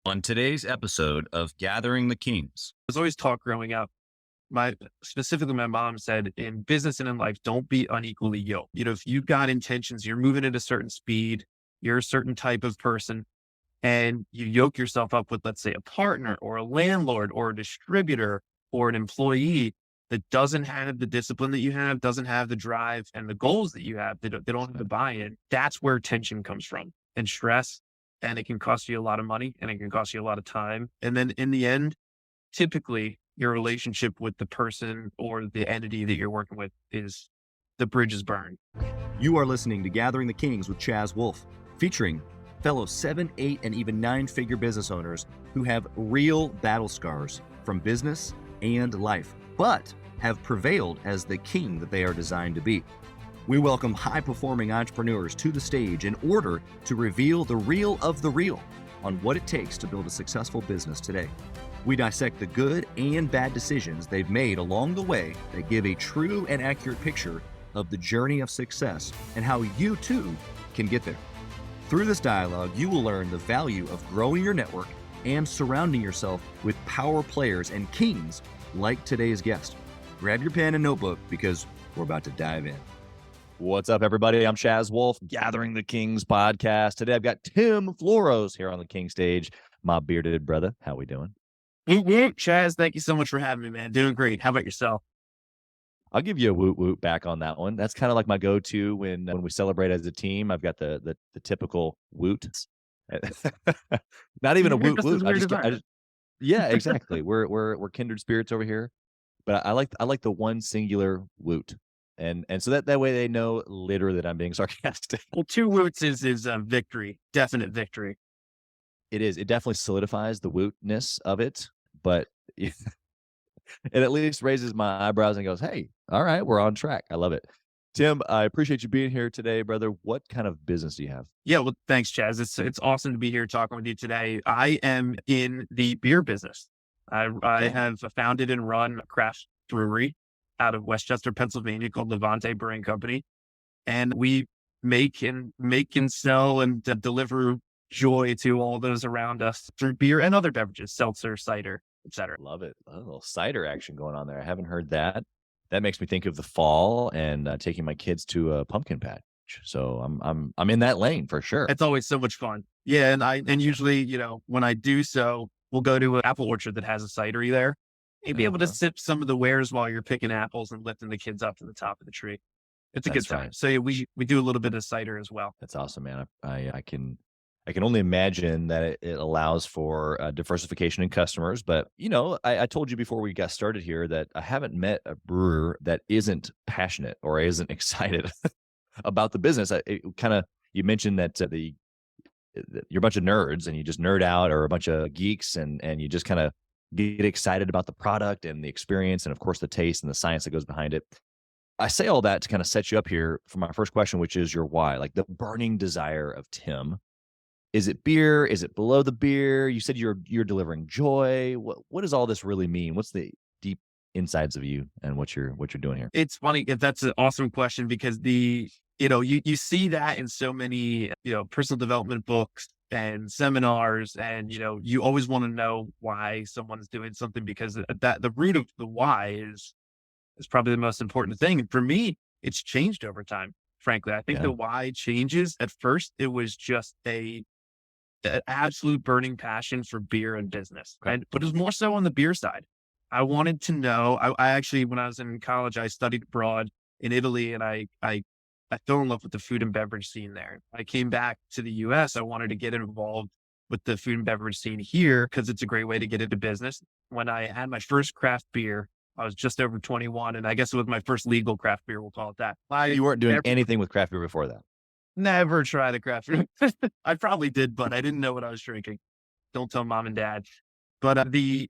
On today's episode of Gathering the Kings. Was always taught growing up, specifically my mom said, in business and in life, don't be unequally yoked. If you've got intentions, you're moving at a certain speed, you're a certain type of person, and you yoke yourself up with, let's say, a partner or a landlord or a distributor or an employee that doesn't have the discipline that you have, doesn't have the drive and the goals that you have, they don't have the buy-in. That's where tension comes from, and stress. And it can cost you a lot of money, and it can cost you a lot of time. And then in the end, typically your relationship with the person or the entity that you're working with is the bridge is burned. You are listening to Gathering the Kings with Chaz Wolfe, featuring fellow 7, 8, and even 9-figure business owners who have real battle scars from business and life, but have prevailed as the king that they are designed to be. We welcome high-performing entrepreneurs to the stage in order to reveal the real of the real on what it takes to build a successful business today. We dissect the good and bad decisions they've made along the way that give a true and accurate picture of the journey of success and how you too can get there. Through this dialogue, you will learn the value of growing your network and surrounding yourself with power players and kings like today's guest. Grab your pen and notebook because we're about to dive in. What's up, everybody? I'm Chaz Wolfe, Gathering the Kings podcast. Today, I've got Tim Floros here on the King stage. My bearded brother. How we doing? Chaz, thank you so much for having me, man. Doing great. How about yourself? I'll give you a woot woot back on that one. That's kind of like my go-to when we celebrate as a team. I've got the typical woot. Not even a woot woot. Yeah, exactly. We're kindred spirits over here. But I like the one singular woot. And so that way they know literally that I'm being sarcastic. Well, 2 woots is victory, definite victory. It is. It definitely solidifies the wootness of it, but it at least raises my eyebrows and goes, hey, all right, we're on track. I love it. Tim, I appreciate you being here today, brother. What kind of business do you have? Yeah, well, thanks, Chaz. It's awesome to be here talking with you today. I am in the beer business. I have founded and run a craft brewery out of Westchester, Pennsylvania, called Levante Brewing Company. And we make and sell and deliver joy to all those around us through beer and other beverages, seltzer, cider, etc. Love it. A little cider action going on there. I haven't heard that. That makes me think of the fall and taking my kids to a pumpkin patch. So I'm in that lane for sure. It's always so much fun. Yeah. And usually, when I do so, we'll go to an apple orchard that has a cidery there. You'd be able to sip some of the wares while you're picking apples and lifting the kids up to the top of the tree. It's a good time. Right. So yeah, we do a little bit of cider as well. That's awesome, man. I can only imagine that it allows for diversification in customers. But, I told you before we got started here that I haven't met a brewer that isn't passionate or isn't excited about the business. You mentioned that you're a bunch of nerds and you just nerd out, or a bunch of geeks and you just kind of get excited about the product and the experience and, of course, the taste and the science that goes behind it. I say all that to kind of set you up here for my first question, which is your why, like the burning desire of Tim. Is it beer? Is it below the beer? You said you're delivering joy. What does all this really mean? What's the deep insides of you and what you're doing here? It's funny. That's an awesome question, because you see that in so many, personal development books and seminars, and, you always want to know why someone's doing something, because the root of the why is probably the most important thing. And for me, it's changed over time. Frankly, I think the why changes. At first, it was just an absolute burning passion for beer and business. But it was more so on the beer side. I wanted to know, I actually, when I was in college, I studied abroad in Italy, and I fell in love with the food and beverage scene there. I came back to the US. I wanted to get involved with the food and beverage scene here because it's a great way to get into business. When I had my first craft beer, I was just over 21, and I guess it was my first legal craft beer. We'll call it that. You weren't doing anything with craft beer before that? Never tried a craft beer. I probably did, but I didn't know what I was drinking. Don't tell mom and dad. But my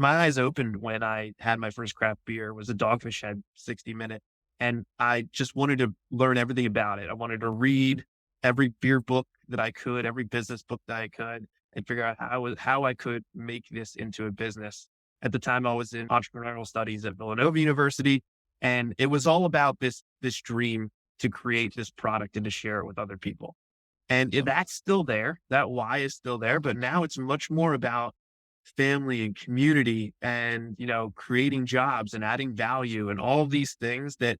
eyes opened when I had my first craft beer. It was a Dogfish Head 60 minute. And I just wanted to learn everything about it. I wanted to read every beer book that I could, every business book that I could, and figure out how I could make this into a business. At the time, I was in entrepreneurial studies at Villanova University, and it was all about this dream to create this product and to share it with other people. And that's still there. That why is still there, but now it's much more about family and community and, creating jobs and adding value and all of these things that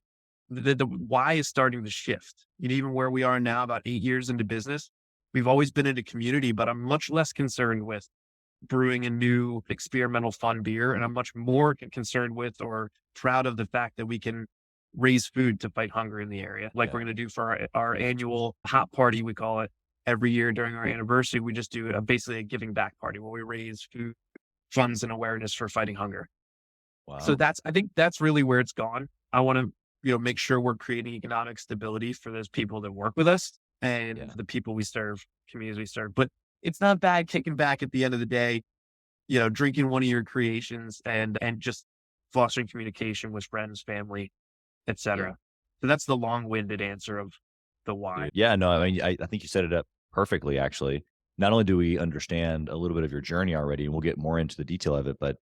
the why is starting to shift. Even where we are now, about 8 years into business, we've always been in a community, but I'm much less concerned with brewing a new experimental fun beer. And I'm much more concerned with or proud of the fact that we can raise food to fight hunger in the area. Like we're going to do for our annual hot party, we call it every year during our anniversary. We just do basically a giving back party where we raise food, funds and awareness for fighting hunger. Wow. So I think that's really where it's gone. I want to, make sure we're creating economic stability for those people that work with us and the people we serve, communities we serve. But it's not bad kicking back at the end of the day, drinking one of your creations and just fostering communication with friends, family, etc. So that's the long-winded answer of the why. Yeah, no, I mean, I think you set it up perfectly, actually. Not only do we understand a little bit of your journey already, and we'll get more into the detail of it, but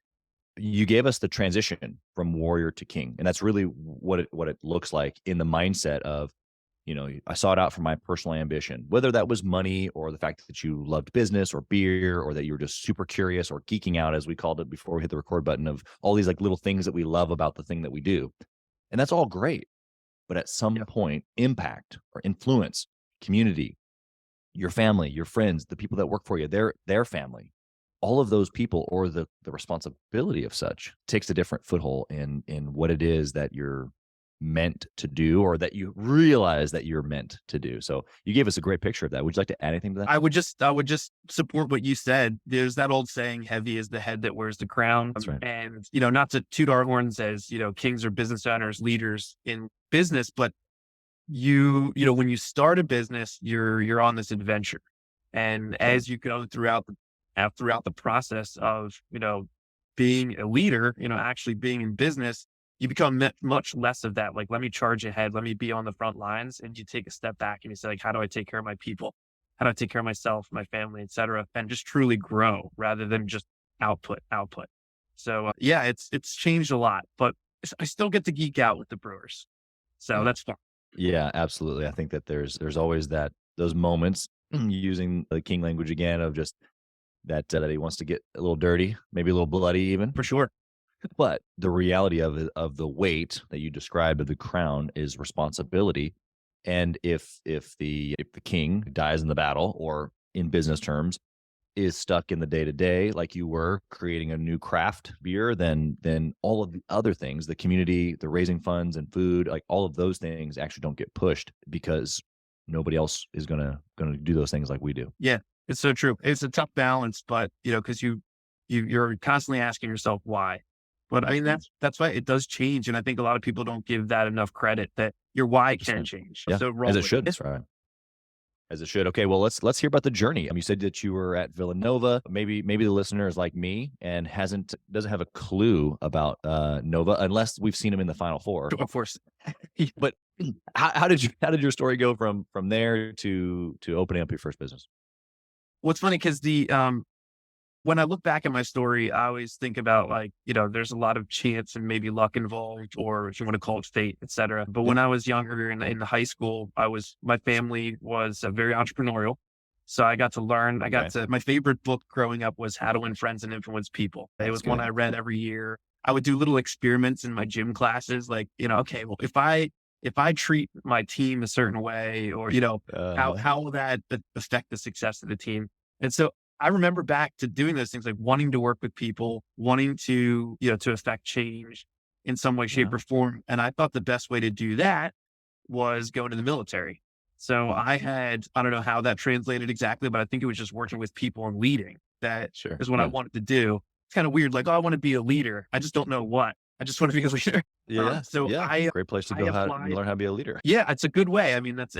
you gave us the transition from warrior to king. And that's really what it looks like in the mindset of, I sought out for my personal ambition, whether that was money or the fact that you loved business or beer, or that you were just super curious or geeking out, as we called it before we hit the record button, of all these like little things that we love about the thing that we do. And that's all great. But at some point, impact or influence, community, your family, your friends, the people that work for you, their family, all of those people, or the responsibility of such, takes a different foothold in what it is that you're meant to do, or that you realize that you're meant to do. So you gave us a great picture of that. Would you like to add anything to that? I would just support what you said. There's that old saying, heavy is the head that wears the crown. That's right. And, not to toot our horns as, kings or business owners, leaders in business, but when you start a business, you're on this adventure. And as you go throughout the process of, being a leader, actually being in business, you become much less of that. Like, let me charge ahead. Let me be on the front lines. And you take a step back and you say, like, how do I take care of my people? How do I take care of myself, my family, et cetera, and just truly grow rather than just output. So it's changed a lot, but I still get to geek out with the brewers. So that's fun. Yeah, absolutely. I think that there's always those moments, using the king language again, of just that he wants to get a little dirty, maybe a little bloody even. For sure. But the reality of the weight that you described of the crown is responsibility. And if the king dies in the battle, or in business terms, is stuck in the day-to-day, like you were creating a new craft beer, then all of the other things, the community, the raising funds and food, like all of those things actually don't get pushed, because nobody else is gonna do those things like we do. Yeah, it's so true. It's a tough balance, but because you're constantly asking yourself why. But I mean, that's why it does change. And I think a lot of people don't give that enough credit, that your why can change. Yeah, So as it should. That's right. As it should. Okay, well, let's hear about the journey. You said that you were at Villanova. Maybe the listener is like me and doesn't have a clue about Nova, unless we've seen him in the Final Four. Of course. But how did your story go from there to opening up your first business? What's funny, because when I look back at my story, I always think about, like, there's a lot of chance and maybe luck involved, or if you want to call it fate, et cetera. But when I was younger in high school, my family was very entrepreneurial. So I got to learn, my favorite book growing up was How to Win Friends and Influence People. It was one I read every year. I would do little experiments in my gym classes, like, okay, well, if I treat my team a certain way, or, how will that affect the success of the team? And so I remember back to doing those things, like wanting to work with people, wanting to, to affect change in some way, shape, or form. And I thought the best way to do that was go into the military. So I don't know how that translated exactly, but I think it was just working with people and leading. That is what I wanted to do. It's kind of weird. Like, I want to be a leader. I just don't know what. I just want to be a leader. Great place to go learn how to be a leader. Yeah, it's a good way. I mean, that's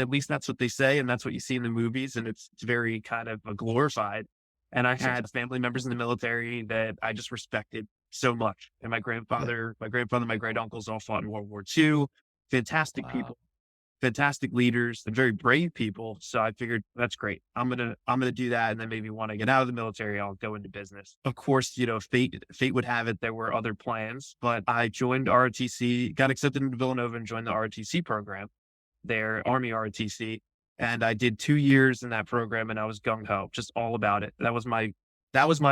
what they say, and that's what you see in the movies, and it's very kind of glorified. And I had family members in the military that I just respected so much. And my grandfather, my great uncles all fought in World War II. Fantastic people, fantastic leaders, and very brave people. So I figured, that's great. I'm gonna do that, and then maybe when I get out of the military, I'll go into business. Of course, fate would have it there were other plans, but I joined ROTC, got accepted into Villanova, and joined the ROTC program, their Army ROTC. And I did 2 years in that program and I was gung ho, just all about it. That was my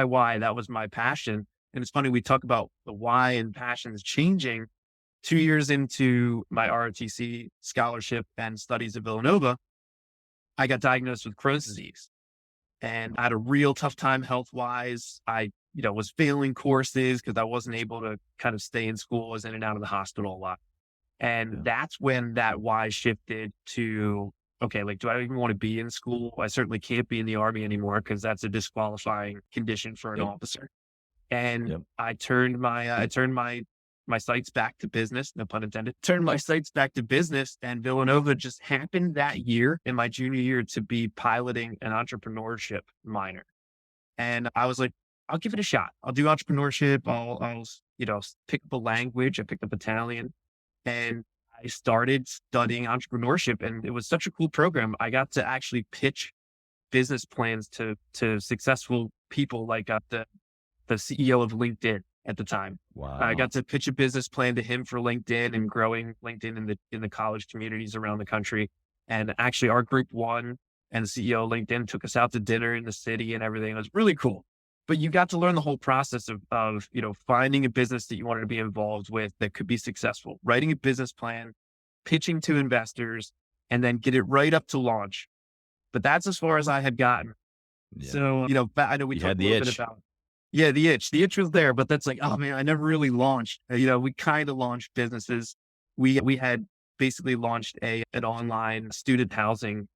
why. That was my passion. And it's funny, we talk about the why and passions changing. 2 years into my ROTC scholarship and studies at Villanova, I got diagnosed with Crohn's disease and I had a real tough time health wise. I, was failing courses because I wasn't able to kind of stay in school. I was in and out of the hospital a lot. And that's when that why shifted to, okay, like, do I even want to be in school? I certainly can't be in the Army anymore because that's a disqualifying condition for an officer. And I turned my sights back to business, no pun intended, turned my sights back to business. And Villanova just happened that year in my junior year to be piloting an entrepreneurship minor. And I was like, I'll give it a shot. I'll do entrepreneurship. I'll pick up a language. I picked up Italian and I started studying entrepreneurship. And it was such a cool program. I got to actually pitch business plans to successful people like the CEO of LinkedIn at the time. Wow. I got to pitch a business plan to him for LinkedIn and growing LinkedIn in the college communities around the country. And actually our group won and the CEO of LinkedIn took us out to dinner in the city and everything. It was really cool. But you got to learn the whole process of finding a business that you wanted to be involved with that could be successful, writing a business plan, pitching to investors, and then get it right up to launch. But that's as far as I had gotten. Yeah. So, I know we talked a little bit about, the itch was there, but that's like, oh man, I never really launched. We kind of launched businesses. We had basically launched an online student housing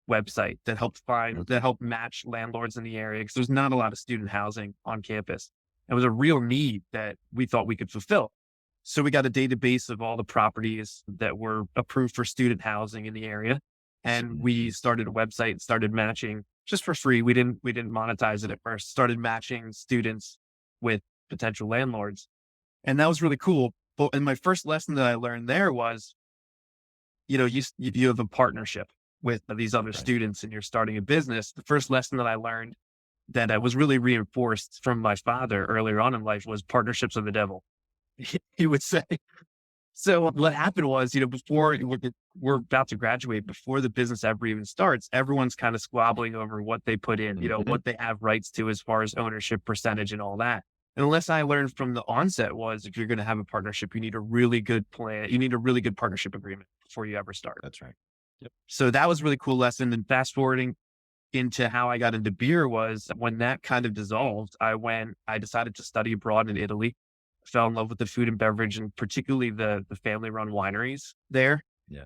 website that helped match landlords in the area because there's not a lot of student housing on campus. It was a real need that we thought we could fulfill. So we got a database of all the properties that were approved for student housing in the area. And we started a website and started matching just for free. We didn't monetize it at first, started matching students with potential landlords. And that was really cool. And my first lesson that I learned there was, you have a partnership with these other students and you're starting a business. The first lesson that I learned that I was really reinforced from my father earlier on in life was partnerships are the devil. He would say. So what happened was, before we're about to graduate, before the business ever even starts, everyone's kind of squabbling over what they put in, what they have rights to as far as ownership percentage and all that. And the lesson I learned from the onset was if you're going to have a partnership, you need a really good plan. You need a really good partnership agreement before you ever start. That's right. Yep. So that was a really cool lesson. And fast forwarding into how I got into beer was when that kind of dissolved, I decided to study abroad in Italy. Fell in love with the food and beverage and particularly the family run wineries there. Yeah.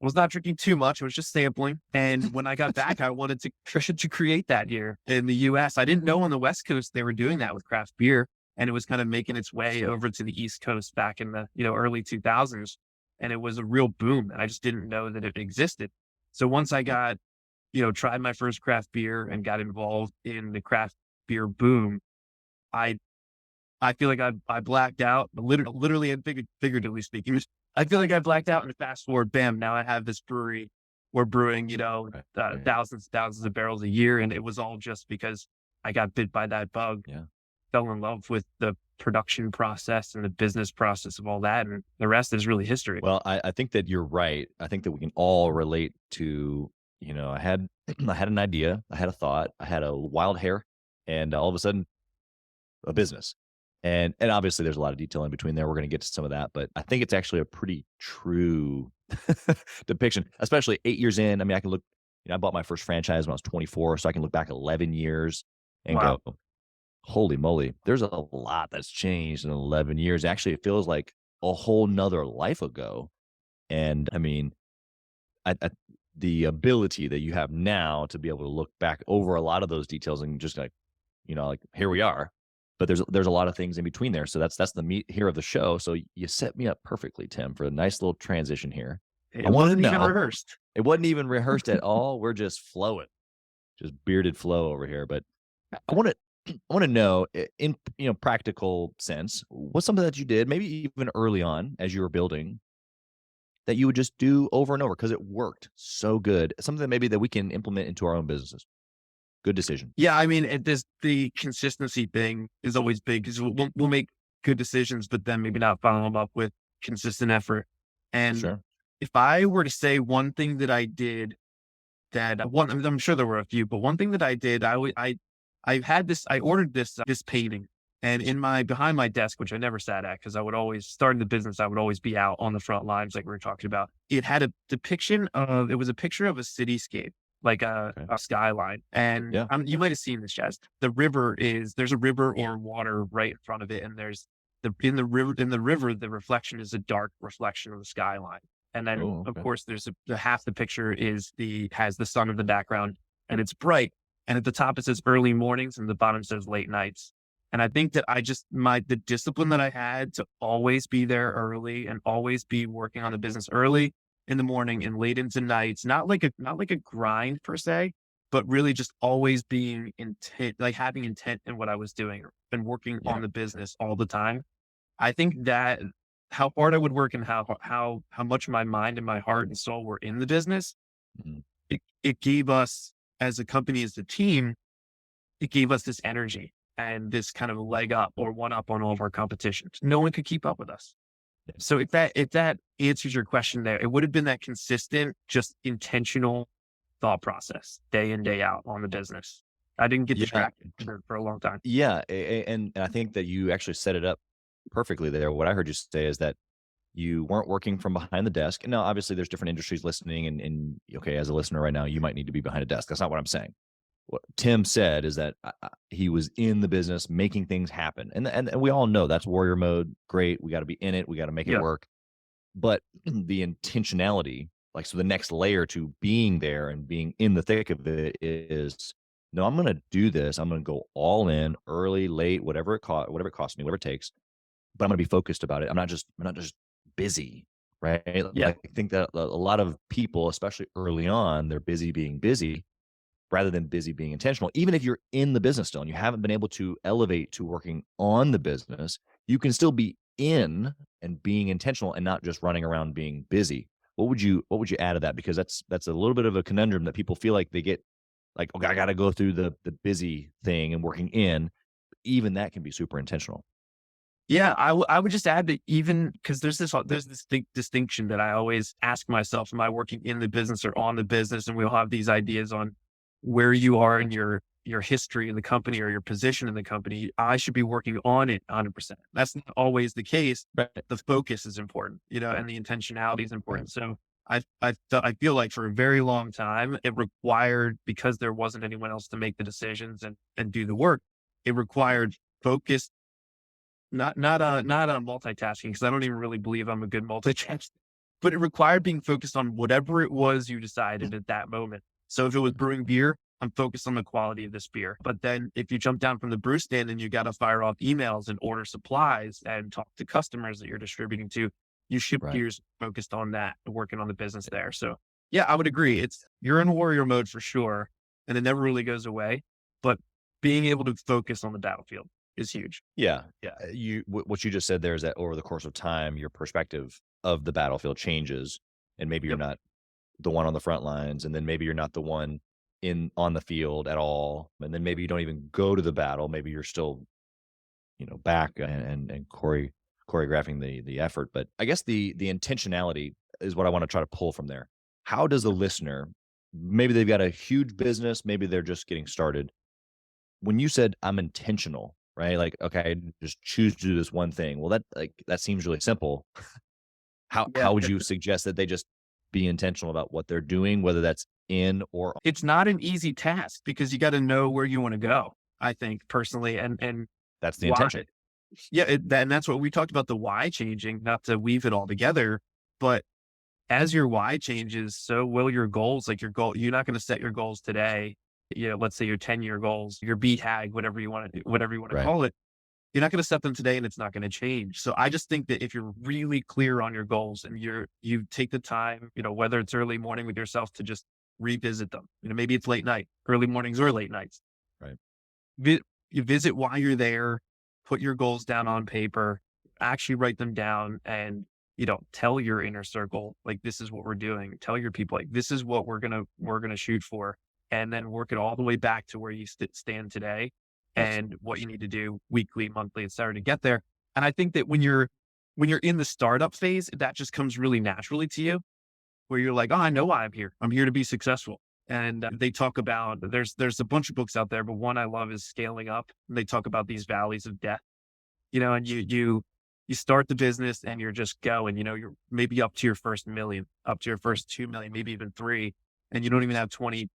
I was not drinking too much. I was just sampling. And when I got back, I wanted to create that here in the US. I didn't know on the West Coast, they were doing that with craft beer and it was kind of making its way over to the East Coast back in the, early 2000s. And it was a real boom. And I just didn't know that it existed. So once I got, tried my first craft beer and got involved in the craft beer boom, I feel like I blacked out, literally and figuratively speaking. I feel like I blacked out and fast forward, bam, now I have this brewery. We're brewing, thousands of barrels a year. And it was all just because I got bit by that bug, fell in love with the production process and the business process of all that. And the rest is really history. Well, I think that you're right. I think that we can all relate to, I had an idea, I had a thought, I had a wild hair, and all of a sudden a business. And obviously there's a lot of detail in between there. We're going to get to some of that, but I think it's actually a pretty true depiction, especially 8 years in. I mean, I can look, I bought my first franchise when I was 24, so I can look back 11 years and go, holy moly, there's a lot that's changed in 11 years. Actually, it feels like a whole nother life ago. And I mean, the ability that you have now to be able to look back over a lot of those details and just like here we are. But there's a lot of things in between there. So that's the meat here of the show. So you set me up perfectly, Tim, for a nice little transition here. It wasn't even rehearsed. It wasn't even rehearsed at all. We're just flowing, just bearded flow over here. But I want to know in practical sense, what's something that you did, maybe even early on as you were building, that you would just do over and over because it worked so good. Something that maybe that we can implement into our own businesses. Good decision. Yeah, I mean, the consistency thing is always big because we'll make good decisions, but then maybe not follow them up with consistent effort. And if I were to say one thing that I did that I'm sure there were a few, but one thing that I did, I ordered this painting, and behind my desk, which I never sat at because I would always start in the business, I would always be out on the front lines like we were talking about. It had it was a picture of a cityscape, like Okay. a skyline. And Yeah. you might have seen this, Chaz. There's a river or water right in front of it. And in the river, the reflection is a dark reflection of the skyline. And then Oh, of okay. course the half the picture has the sun in the background and it's bright. And at the top it says early mornings and the bottom says late nights. And I think that the discipline that I had to always be there early and always be working on the business early in the morning and late into nights, not like a grind per se, but really just always being intent, like having intent in what I was doing and working Yeah. on the business all the time. I think that how hard I would work and how much my mind and my heart and soul were in the business, Mhm. it gave us as a company, as a team, it gave us this energy and this kind of leg up or one up on all of our competition. No one could keep up with us. Yeah. So if that answers your question there, it would have been that consistent, just intentional thought process day in, day out on the business. I didn't get Yeah. distracted for a long time. Yeah. And I think that you actually set it up perfectly there. What I heard you say is that you weren't working from behind the desk. And now, obviously, there's different industries listening, and okay, as a listener right now, you might need to be behind a desk. That's not what I'm saying. What Tim said is that he was in the business making things happen, and we all know that's warrior mode. Great, we got to be in it. We got to make it Yeah. work. But the intentionality, like, so the next layer to being there and being in the thick of it is, no, I'm going to do this. I'm going to go all in, early, late, whatever it costs me, whatever it takes. But I'm going to be focused about it. I'm not just busy, right? Yeah. I think that a lot of people, especially early on, they're busy being busy rather than busy being intentional. Even if you're in the business still and you haven't been able to elevate to working on the business, you can still be in and being intentional and not just running around being busy. What would you add to that? Because that's a little bit of a conundrum that people feel like they get, like, okay, I got to go through the busy thing and working in. Even that can be super intentional. Yeah, I would just add that even because there's this distinction that I always ask myself: Am I working in the business or on the business? And we'll have these ideas on where you are in your history in the company or your position in the company. I should be working on it 100%. That's not always the case. Right. The focus is important, and the intentionality is Right. important. So I feel like for a very long time it required, because there wasn't anyone else to make the decisions and do the work. It required focus. Not on multitasking, because I don't even really believe I'm a good multitasker, but it required being focused on whatever it was you decided at that moment. So if it was brewing beer, I'm focused on the quality of this beer. But then if you jump down from the brew stand and you got to fire off emails and order supplies and talk to customers that you're distributing to, you shift Right. gears focused on that, working on the business there. So yeah, I would agree. You're in warrior mode for sure, and it never really goes away, but being able to focus on the battlefield is huge. Yeah, yeah. What you just said there is that over the course of time, your perspective of the battlefield changes, and maybe you're Yep. not the one on the front lines, and then maybe you're not the one on the field at all, and then maybe you don't even go to the battle. Maybe you're still, back and choreographing the effort. But I guess the intentionality is what I want to try to pull from there. How does the listener, maybe they've got a huge business, maybe they're just getting started. When you said I'm intentional, right? Like, okay, I just choose to do this one thing. Well, that seems really simple. How Yeah. how would you suggest that they just be intentional about what they're doing, whether that's in or It's not an easy task because you got to know where you want to go, I think personally, and that's the why. intention? Yeah, and that's what we talked about, the why changing, not to weave it all together, but as your why changes, so will your goals. Like your goal, you're not going to set your goals today. Let's say your 10-year goals, your BHAG, whatever you want to do, whatever you want to Right. call it. You're not going to set them today and it's not going to change. So I just think that if you're really clear on your goals and you take the time, whether it's early morning with yourself to just revisit them, maybe it's late night, early mornings or late nights. Right. You visit why you're there, put your goals down on paper, actually write them down, and, tell your inner circle, like, this is what we're doing. Tell your people, like, this is what we're going to shoot for. And then work it all the way back to where you stand today Yes. and what you need to do weekly, monthly, et cetera, to get there. And I think that when you're in the startup phase, that just comes really naturally to you, where you're like, oh, I know why I'm here. I'm here to be successful. And they talk about, there's a bunch of books out there, but one I love is Scaling Up. And they talk about these valleys of death, and you start the business and you're just going, you're maybe up to your first million, up to your first 2 million, maybe even 3, and you don't even have 20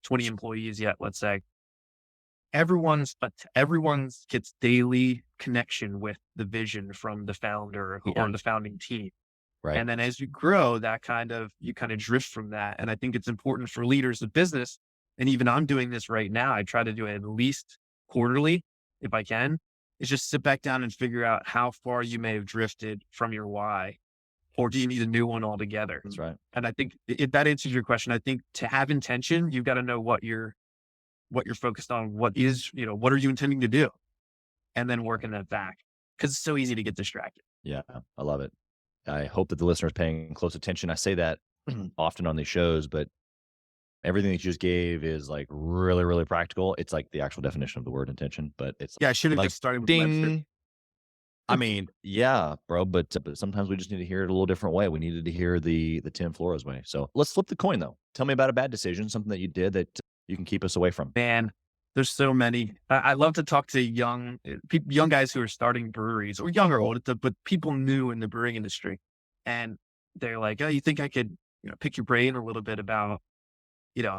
employees yet, let's say. Everyone's gets daily connection with the vision from the founder or the founding team. Right. And then as you grow, you kind of drift from that. And I think it's important for leaders of business. And even I'm doing this right now. I try to do it at least quarterly if I can. Is just sit back down and figure out how far you may have drifted from your why, or do you need a new one altogether? That's right. And I think if that answers your question, I think to have intention, you've got to know what you're focused on. What are you intending to do? And then working that back, because it's so easy to get distracted. Yeah, I love it. I hope that the listener is paying close attention. I say that often on these shows, but everything that you just gave is like really, really practical. It's like the actual definition of the word intention, but it's Yeah, I should have like just started with Webster. ding. I mean, yeah, bro, but sometimes we just need to hear it a little different way. We needed to hear the Tim Floros way. So let's flip the coin though. Tell me about a bad decision, something that you did that you can keep us away from. Man, there's so many. I love to talk to young guys who are starting breweries, or young or old, but people new in the brewing industry. And they're like, oh, you think I could, pick your brain a little bit about,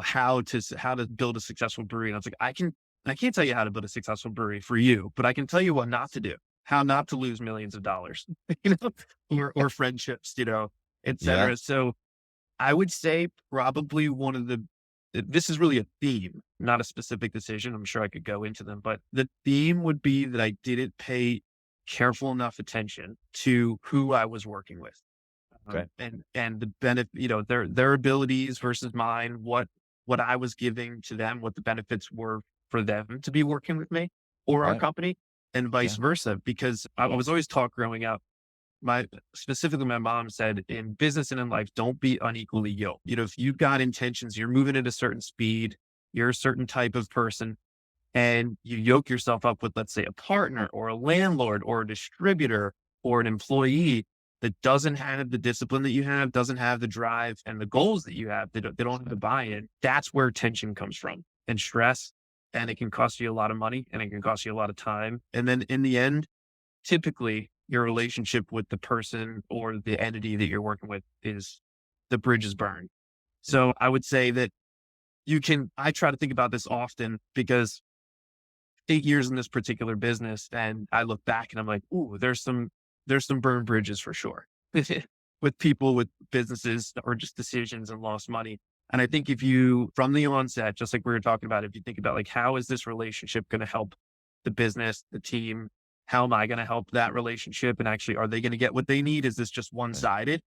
how to build a successful brewery? And I was like, I can't tell you how to build a successful brewery for you, but I can tell you what not to do, how not to lose millions of dollars, or friendships, et cetera. Yeah. So I would say probably this is really a theme, not a specific decision. I'm sure I could go into them, but the theme would be that I didn't pay careful enough attention to who I was working with. Okay. And the benefit, their abilities versus mine, what I was giving to them, what the benefits were for them to be working with me or our Right. company, and vice versa. Because I was always taught growing up, specifically my mom said, in business and in life, don't be unequally yoked. If you've got intentions, you're moving at a certain speed, you're a certain type of person, and you yoke yourself up with, let's say, a partner or a landlord or a distributor or an employee that doesn't have the discipline that you have, doesn't have the drive and the goals that you have, they don't have the buy-in. That's where tension comes from, and stress. And it can cost you a lot of money, and it can cost you a lot of time. And then in the end, typically your relationship with the person or the entity that you're working with the bridge is burned. So I would say that I try to think about this often, because 8 years in this particular business, and I look back and I'm like, ooh, there's some burned bridges for sure with people, with businesses, or just decisions, and lost money. And I think if you, from the onset, just like we were talking about, if you think about like, how is this relationship going to help the business, the team? How am I going to help that relationship? And actually, are they going to get what they need? Is this just one-sided?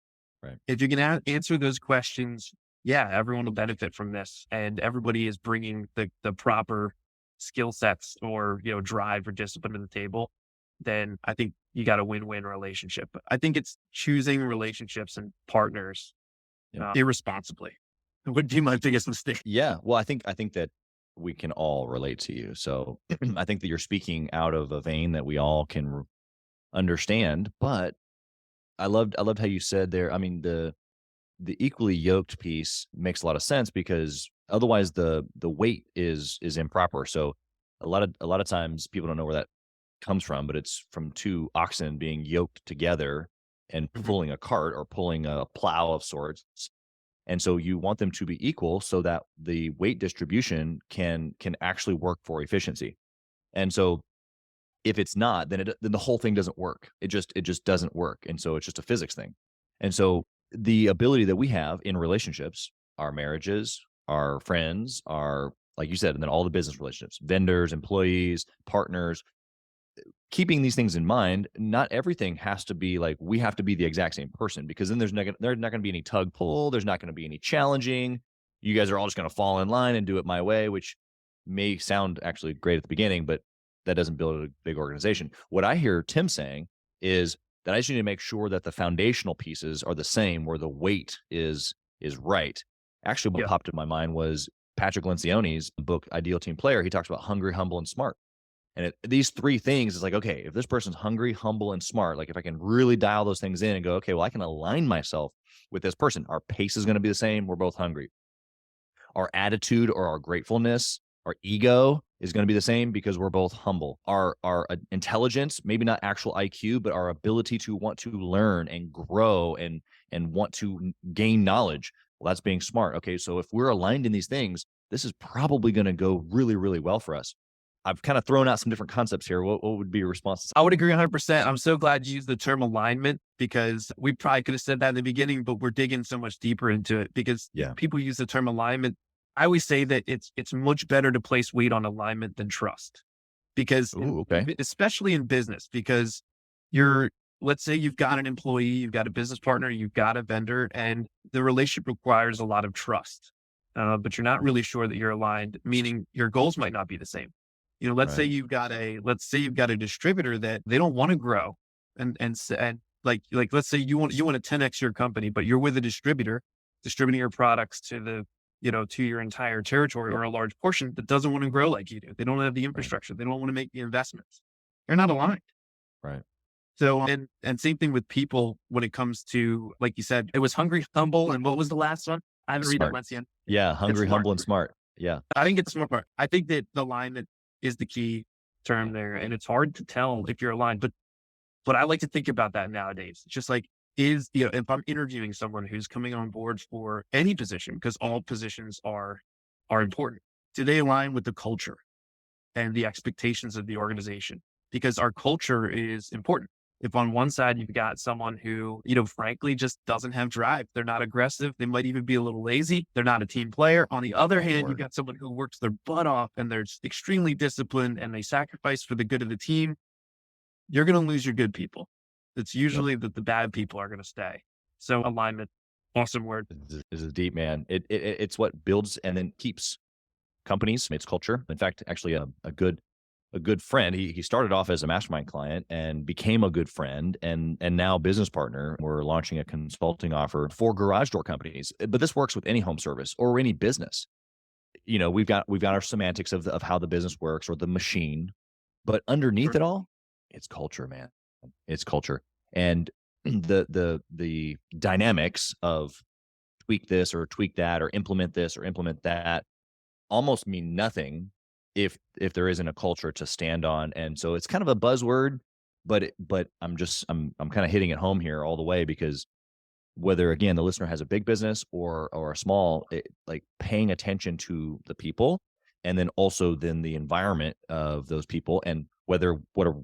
Right. If you can answer those questions, yeah, everyone will benefit from this. And everybody is bringing the proper skill sets or, drive or discipline to the table. Then I think you got a win-win relationship. I think it's choosing relationships and partners irresponsibly would be my biggest mistake. Yeah. Well, I think that we can all relate to you. So I think that you're speaking out of a vein that we all can understand. But I loved how you said there. I mean, the equally yoked piece makes a lot of sense, because otherwise the weight is improper. So a lot of times people don't know where that comes from, but it's from two oxen being yoked together and pulling a cart or pulling a plow of sorts. And so you want them to be equal so that the weight distribution can actually work for efficiency. And so if it's not, then the whole thing doesn't work. It just doesn't work. And so it's just a physics thing. And so the ability that we have in relationships, our marriages, our friends, our, like you said, and then all the business relationships, vendors, employees, partners, keeping these things in mind, not everything has to be like, we have to be the exact same person, because then there's not going to be any tug pull. There's not going to be any challenging. You guys are all just going to fall in line and do it my way, which may sound actually great at the beginning, but that doesn't build a big organization. What I hear Tim saying is that I just need to make sure that the foundational pieces are the same, where the weight is right. Actually, what popped in my mind was Patrick Lencioni's book, Ideal Team Player. He talks about hungry, humble, and smart. And these three things is like, okay, if this person's hungry, humble, and smart, like if I can really dial those things in and go, okay, well, I can align myself with this person. Our pace is going to be the same. We're both hungry. our attitude or our gratefulness, our ego is going to be the same because we're both humble. Our intelligence, maybe not actual IQ, but our ability to want to learn and grow and want to gain knowledge. Well, that's being smart. Okay, so if we're aligned in these things, this is probably going to go really, really well for us. I've kind of thrown out some different concepts here. What would be your response? I would agree 100%. I'm so glad you used the term alignment, because we probably could have said that in the beginning, but we're digging so much deeper into it because people use the term alignment. I always say that it's much better to place weight on alignment than trust, because especially in business, because let's say you've got an employee, you've got a business partner, you've got a vendor, and the relationship requires a lot of trust, but you're not really sure that you're aligned, meaning your goals might not be the same. Let's say you've got a distributor that they don't want to grow, and like let's say you want to 10x your company, but you're with a distributor distributing your products to to your entire territory or a large portion that doesn't want to grow like you do. They don't have the infrastructure. They don't want to make the investments. They're not aligned. Right. So, and same thing with people when it comes to, like you said, it was hungry, humble, and what was the last one? I haven't read that one yet. Yeah, hungry, humble, and smart. Yeah. I think it's smart part. I think that the alignment is the key term there, and it's hard to tell if you're aligned. But I like to think about that nowadays. It's just like, if I'm interviewing someone who's coming on board for any position, because all positions are important, do they align with the culture and the expectations of the organization? Because our culture is important. If on one side you've got someone who, frankly, just doesn't have drive, they're not aggressive, they might even be a little lazy, they're not a team player. On the other hand, you've got someone who works their butt off and they're extremely disciplined and they sacrifice for the good of the team, you're going to lose your good people. It's usually that the bad people are going to stay. So alignment, awesome word. Is a deep, man. It's what builds and then keeps companies, its culture. In fact, actually a good friend. He started off as a mastermind client and became a good friend and now business partner. We're launching a consulting offer for garage door companies, but this works with any home service or any business. We've got our semantics of how the business works or the machine, but underneath it all, it's culture, man. It's culture. And the dynamics of tweak this or tweak that or implement this or implement that almost mean nothing if there isn't a culture to stand on. And so it's kind of a buzzword, but I'm kind of hitting it home here all the way, because whether, again, the listener has a big business or a small, like paying attention to the people and then also the environment of those people, and what are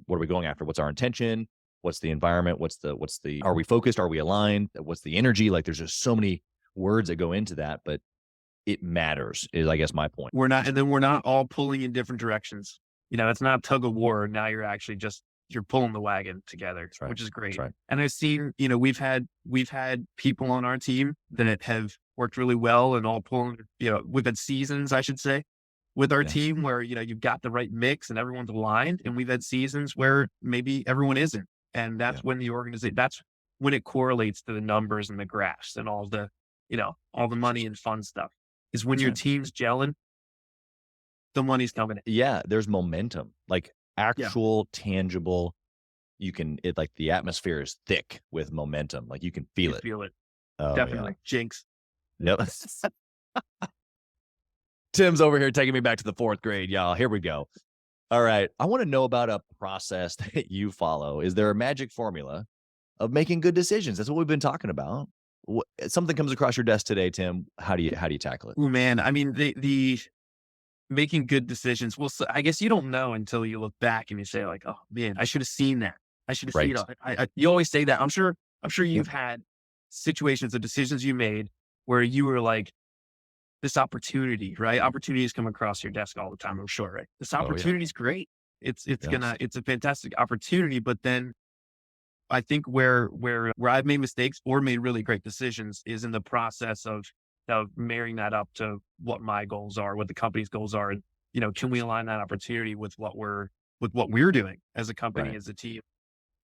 we going after? What's our intention? What's the environment? What's the, are we focused? Are we aligned? What's the energy? Like there's just so many words that go into that, but it matters is, I guess, my point. We're not all pulling in different directions. It's not tug of war. Now you're actually you're pulling the wagon together, which is great. Right. And I've seen, we've had people on our team that have worked really well and all pulling, we've had seasons, I should say, with our team where, you've got the right mix and everyone's aligned. And we've had seasons where maybe everyone isn't. And that's when the organization, that's when it correlates to the numbers and the graphs and all the money and fun stuff, is when your team's gelling, the money's coming in. Yeah. There's momentum, like actual tangible, like the atmosphere is thick with momentum. Like you can feel it. Feel it. Oh, Definitely. Yeah. Jinx. Yep. Tim's over here taking me back to the 4th grade, y'all. Here we go. All right. I want to know about a process that you follow. Is there a magic formula of making good decisions? That's what we've been talking about. Something comes across your desk today, Tim. How do you tackle it? Oh man. I mean, the making good decisions. Well, so I guess you don't know until you look back and you say like, oh man, I should have seen that. I should have seen it. You always say that. I'm sure you've had situations of decisions you made where you were like, this opportunity, right? Opportunities come across your desk all the time, I'm sure, right? This opportunity is great. It's a fantastic opportunity. But then I think where I've made mistakes or made really great decisions is in the process of marrying that up to what my goals are, what the company's goals are. And, can we align that opportunity with what we're doing as a company, as a team?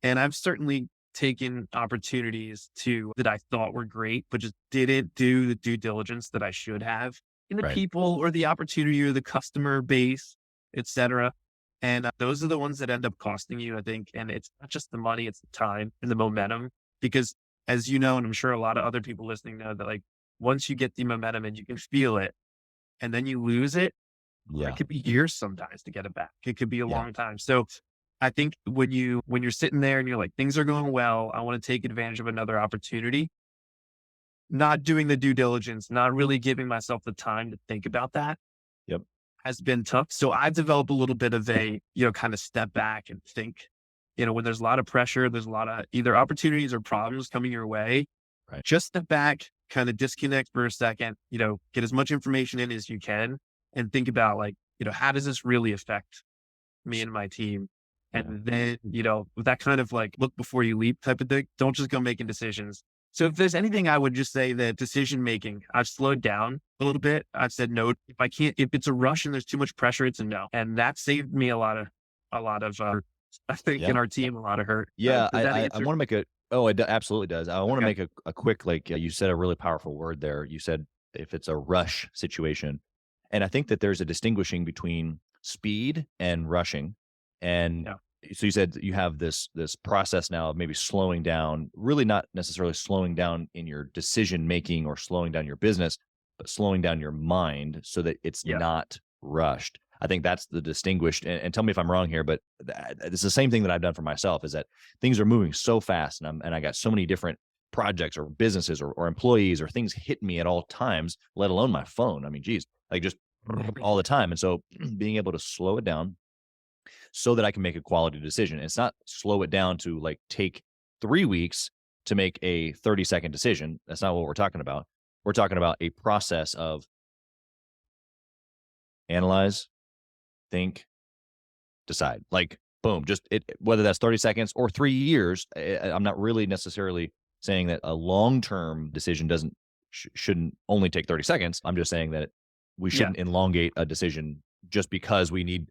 And I've certainly taken opportunities that I thought were great, but just didn't do the due diligence that I should have in the people or the opportunity or the customer base, et cetera. And those are the ones that end up costing you, I think. And it's not just the money, it's the time and the momentum, because as you know, and I'm sure a lot of other people listening know that, like, once you get the momentum and you can feel it, and then you lose it, Yeah. it could be years sometimes to get it back. It could be a Yeah. long time. So I think when you're sitting there and you're like, things are going well, I want to take advantage of another opportunity, not doing the due diligence, not really giving myself the time to think about that Yep. has been tough. So I've developed a little bit of a, kind of step back and think, when there's a lot of pressure, there's a lot of either opportunities or problems coming your way. Right. Just step back, kind of disconnect for a second, get as much information in as you can and think about like, how does this really affect me and my team? And then, with that kind of like look before you leap type of thing, don't just go making decisions. So if there's anything, I would just say that decision making, I've slowed down a little bit. I've said no. If it's a rush and there's too much pressure, it's a no. And that saved me a lot of, I think in our team, a lot of hurt. Yeah. Does that I answer? want to make absolutely does. I want to make a quick, like you said, a really powerful word there. You said if it's a rush situation. And I think that there's a distinguishing between speed and rushing. And Yeah. so you said you have this process now of maybe slowing down, really not necessarily slowing down in your decision making or slowing down your business, but slowing down your mind so that it's not rushed. I think that's the distinguished, and tell me if I'm wrong here, but it's the same thing that I've done for myself, is that things are moving so fast and I got so many different projects or businesses or employees or things hit me at all times, let alone my phone. I mean, geez, like just all the time. And so being able to slow it down so that I can make a quality decision. It's not slow it down to like take 3 weeks to make a 30-second decision. That's not what we're talking about. We're talking about a process of analyze, think, decide. Like, boom, just whether that's 30 seconds or 3 years. I'm not really necessarily saying that a long-term decision shouldn't only take 30 seconds. I'm just saying that we shouldn't elongate a decision just because we need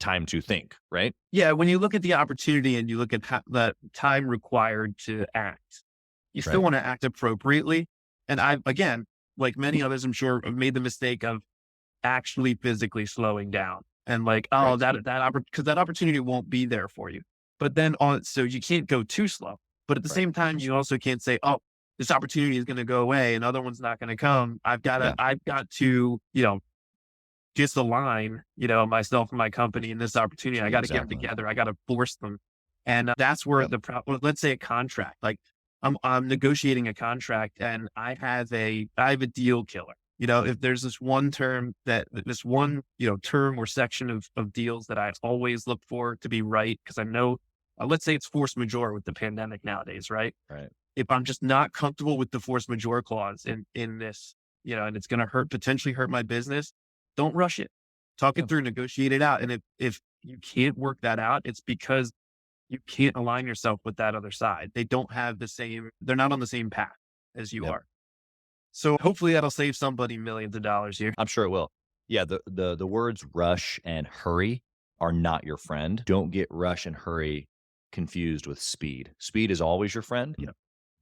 time to think, right? Yeah. When you look at the opportunity and you look at the time required to act, you still want to act appropriately. And again, like many others, I'm sure, have made the mistake of actually physically slowing down and like, because that opportunity won't be there for you. But then so you can't go too slow. But at the same time, you also can't say, oh, this opportunity is going to go away, another one's not going to come. I've got to, disalign, myself and my company in this opportunity. I got to get them together. I got to force them. And that's where the problem, let's say a contract, like I'm negotiating a contract and I have a deal killer. If there's this one term term or section of deals that I always look for to be right, because I know, let's say it's force majeure with the pandemic nowadays, right? Right. If I'm just not comfortable with the force majeure clause in this, and it's going to potentially hurt my business, don't rush it. Talk it through, negotiate it out. And if you can't work that out, it's because you can't align yourself with that other side. They're not on the same path as you are. So hopefully that'll save somebody millions of dollars here. I'm sure it will. Yeah. The words rush and hurry are not your friend. Don't get rush and hurry confused with speed. Speed is always your friend. Yeah.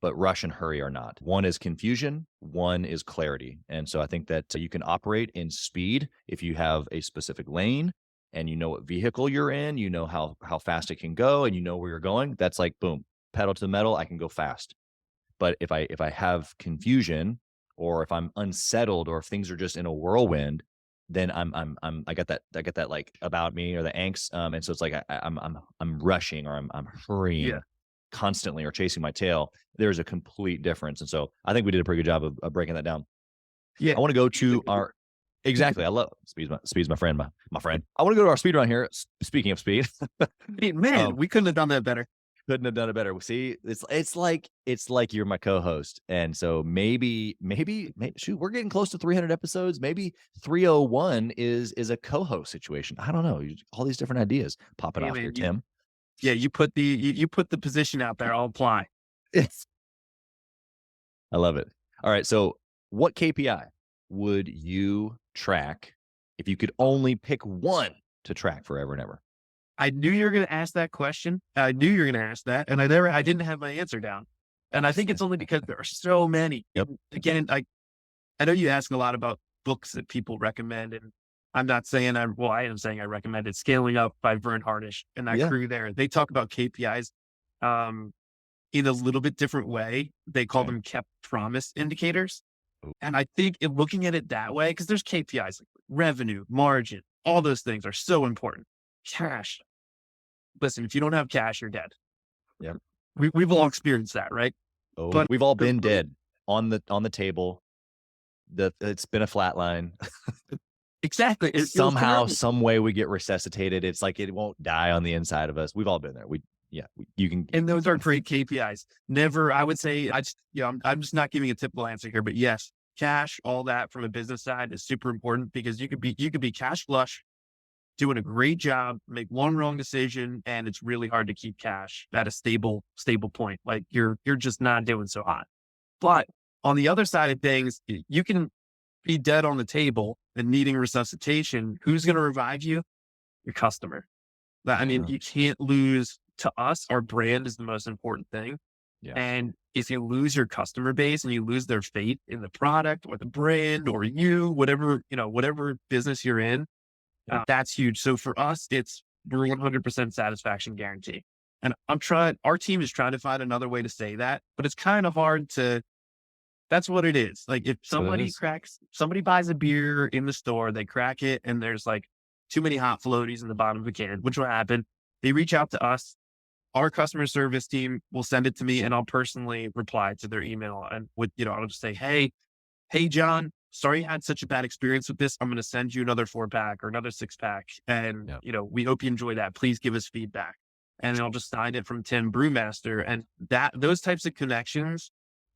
But rush and hurry are not. One is confusion, one is clarity. And so I think that you can operate in speed if you have a specific lane and you know what vehicle you're in, you know how fast it can go and you know where you're going. That's like, boom, pedal to the metal, I can go fast. But if I have confusion or if I'm unsettled or if things are just in a whirlwind, then I got that like about me or the angst. And so it's like I'm rushing or I'm hurrying constantly or chasing my tail. There's a complete difference. And so I think we did a pretty good job of breaking that down. Yeah. I want to go to our, exactly. I love speed's my friend, my friend. I want to go to our speed round here. Speaking of speed, man, we couldn't have done that better. Couldn't have done it better. See, it's like you're my co-host. And so maybe shoot, we're getting close to 300 episodes. Maybe 301 is a co-host situation. I don't know. All these different ideas popping off here, Tim. Yeah, you put the position out there. I'll apply. I love it. All right. So what KPI would you track if you could only pick one to track forever and ever? I knew you were going to ask that question. I knew you were going to ask that. And I didn't have my answer down. And I think it's only because there are so many. Yep. Again, I know you ask a lot about books that people recommend, and I'm not saying I am saying I recommend it. Scaling Up by Vern Harnish and that crew there. They talk about KPIs in a little bit different way. They call them kept promise indicators. And I think in looking at it that way, because there's KPIs like revenue, margin, all those things are so important. Cash. Listen, if you don't have cash, you're dead. Yeah. We've all experienced that, right? Oh, But we've all been dead on the table. It's been a flat line. exactly. Somehow, some way we get resuscitated. It's like it won't die on the inside of us. We've all been there. You can. And those are great KPIs. Never, I would say, I'm just not giving a typical answer here, but yes, cash, all that from a business side is super important because you could be cash flush, doing a great job, make one wrong decision, and it's really hard to keep cash at a stable point. Like you're just not doing so hot. But on the other side of things, you can be dead on the table and needing resuscitation. Who's going to revive you? Your customer. I mean, you can't lose. To us, our brand is the most important thing. Yeah. And if you lose your customer base and you lose their faith in the product or the brand or you, whatever business you're in, that's huge. So for us, we're 100% satisfaction guarantee. And our team is trying to find another way to say that, but it's kind of hard that's what it is. Like if somebody buys a beer in the store, they crack it and there's like too many hot floaties in the bottom of the can, which will happen. They reach out to us. Our customer service team will send it to me and I'll personally reply to their email. And I'll just say, Hey, John, sorry you had such a bad experience with this. I'm going to send you another 4-pack or another 6-pack. And, we hope you enjoy that. Please give us feedback. And I'll just sign it from Tim Brewmaster. And those types of connections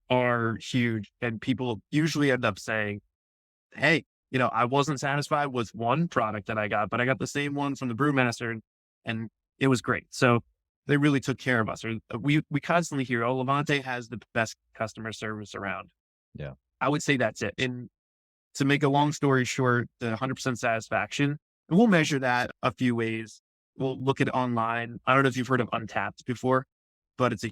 are huge. And people usually end up saying, hey, I wasn't satisfied with one product that I got, but I got the same one from the Brewmaster and it was great. So they really took care of us. We constantly hear, oh, Levante has the best customer service around. Yeah. I would say that's it. And to make a long story short, the 100% satisfaction, and we'll measure that a few ways. We'll look at it online. I don't know if you've heard of Untapped before, but it's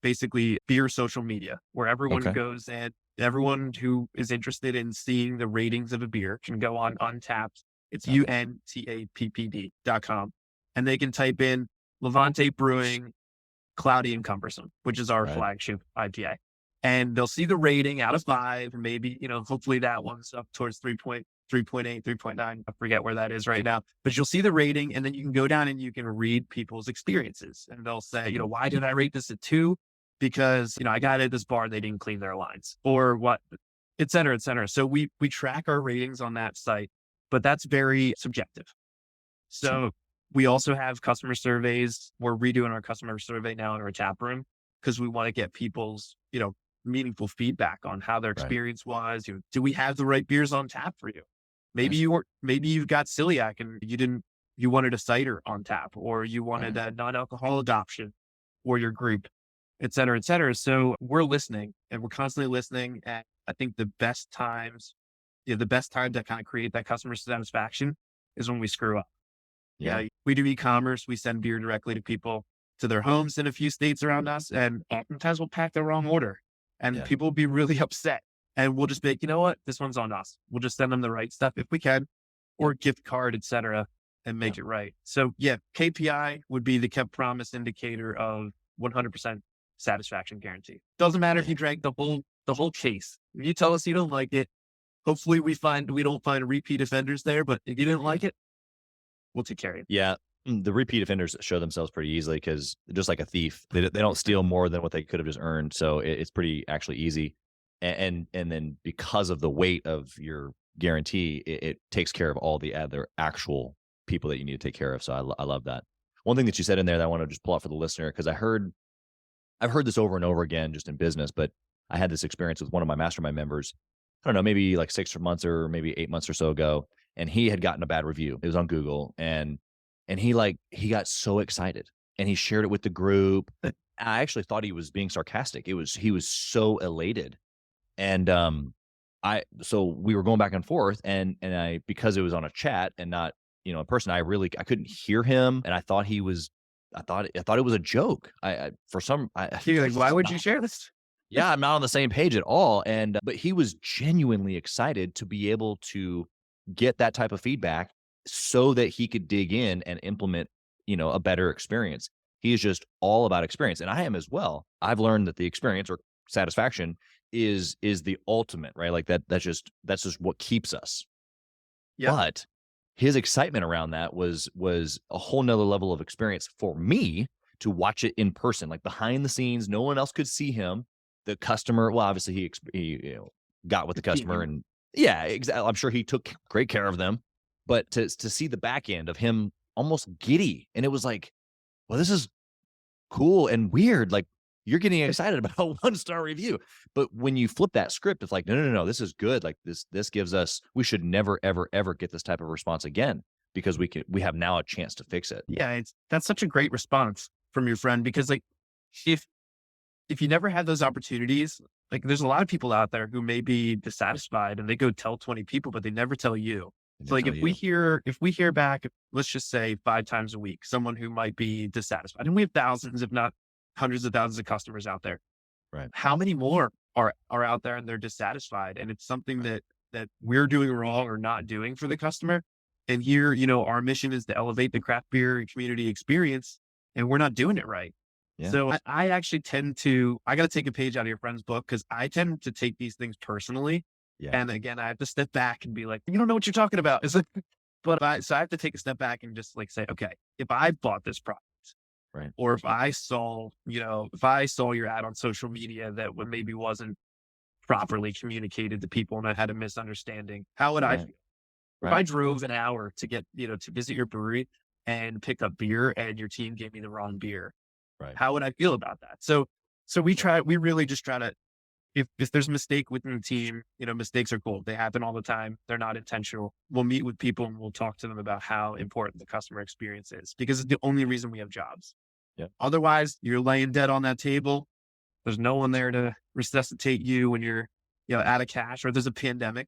basically beer social media where everyone goes and everyone who is interested in seeing the ratings of a beer can go on Untapped. It's untappd.com. And they can type in Levante Brewing, Cloudy and Cumbersome, which is our flagship IPA. And they'll see the rating out of 5, or maybe, hopefully that one's up towards 3.8, 3.9. I forget where that is right now, but you'll see the rating and then you can go down and you can read people's experiences. And they'll say, why did I rate this at 2? Because, I got at this bar, they didn't clean their lines or what, et cetera, et cetera. So we track our ratings on that site, but that's very subjective. So we also have customer surveys. We're redoing our customer survey now in our tap room because we want to get people's, meaningful feedback on how their experience was. Do we have the right beers on tap for you? Maybe you've got celiac and you wanted a cider on tap, or you wanted a non-alcoholic option for your group, et cetera, et cetera. So we're listening and we're constantly listening. And I think the best time to kind of create that customer satisfaction is when we screw up. Yeah. We do e-commerce. We send beer directly to people to their homes in a few states around us. And oftentimes we'll pack the wrong order and people will be really upset. And we'll just be like, you know what? This one's on us. We'll just send them the right stuff if we can, or gift card, et cetera, and make it right. So KPI would be the kept promise indicator of 100% satisfaction guarantee. Doesn't matter if you drank the whole case. If you tell us you don't like it, hopefully we don't find repeat offenders there, but if you didn't like it, we'll take care of you. Yeah. The repeat offenders show themselves pretty easily because just like a thief, they don't steal more than what they could have just earned. So it's pretty actually easy. And then because of the weight of your guarantee, it takes care of all the other actual people that you need to take care of. So I love that. One thing that you said in there that I want to just pull out for the listener, because I've heard this over and over again just in business, but I had this experience with one of my mastermind members. I don't know, maybe like 6 months or maybe 8 months or so ago. And he had gotten a bad review. It was on Google. And he got so excited and he shared it with the group. I actually thought he was being sarcastic. He was so elated. And so we were going back and forth and because it was on a chat and not, in person, I couldn't hear him. And I thought it was a joke. You're like, why would you share this? Yeah, I'm not on the same page at all. But he was genuinely excited to be able to get that type of feedback so that he could dig in and implement, a better experience. He is just all about experience. And I am as well. I've learned that the experience or satisfaction is the ultimate, right? Like that's just what keeps us. Yeah. But his excitement around that was a whole nother level of experience for me to watch it in person, like behind the scenes. No one else could see him. The customer, well, obviously he got with the customer, and yeah, exactly. I'm sure he took great care of them. But to see the back end of him almost giddy, and it was like, well, this is cool and weird. Like you're getting excited about a 1-star review. But when you flip that script, it's like, no, this is good. Like this gives us, we should never, ever, ever get this type of response again, because we have now a chance to fix it. Yeah, that's such a great response from your friend, because like if you never had those opportunities, like there's a lot of people out there who may be dissatisfied and they go tell 20 people, but they never tell you. So like if we hear back, let's just say 5 times a week, someone who might be dissatisfied, and we have thousands, if not hundreds of thousands of customers out there. Right. How many more are out there and they're dissatisfied? And it's something that we're doing wrong or not doing for the customer. And here, our mission is to elevate the craft beer community experience, and we're not doing it right. Yeah. So I actually I got to take a page out of your friend's book, because I tend to take these things personally. Yeah. And again, I have to step back and be like, you don't know what you're talking about. It's like, so I have to take a step back and just like say, okay, if I bought this product, right, or if I saw your ad on social media that maybe wasn't properly communicated to people and I had a misunderstanding, how would I feel? If I drove an hour to get, to visit your brewery and pick up beer and your team gave me the wrong beer, right, how would I feel about that? So we really just try to, if there's a mistake within the team, mistakes are cool. They happen all the time. They're not intentional. We'll meet with people and we'll talk to them about how important the customer experience is, because it's the only reason we have jobs. Yep. Otherwise, you're laying dead on that table. There's no one there to resuscitate you when you're, out of cash, or there's a pandemic,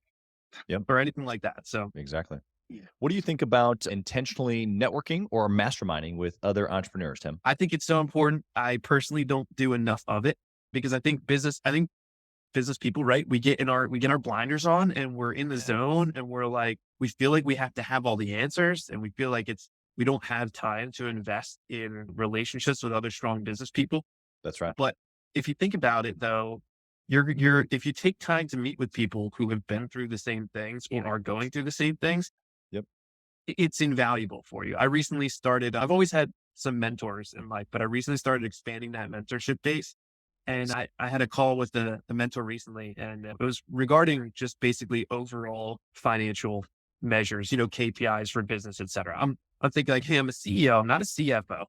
yep, or anything like that. So exactly. Yeah. What do you think about intentionally networking or masterminding with other entrepreneurs, Tim? I think it's so important. I personally don't do enough of it, because I think business people, right? We get our blinders on and we're in the zone, and we're like, we feel like we have to have all the answers, and we feel like we don't have time to invest in relationships with other strong business people. That's right. But if you think about it though, if you take time to meet with people who have been through the same things or are going through the same things, yep, it's invaluable for you. I've always had some mentors in life, but I recently started expanding that mentorship base. And I had a call with the mentor recently, and it was regarding just basically overall financial measures, KPIs for business, et cetera. I'm thinking like, hey, I'm a CEO, I'm not a CFO,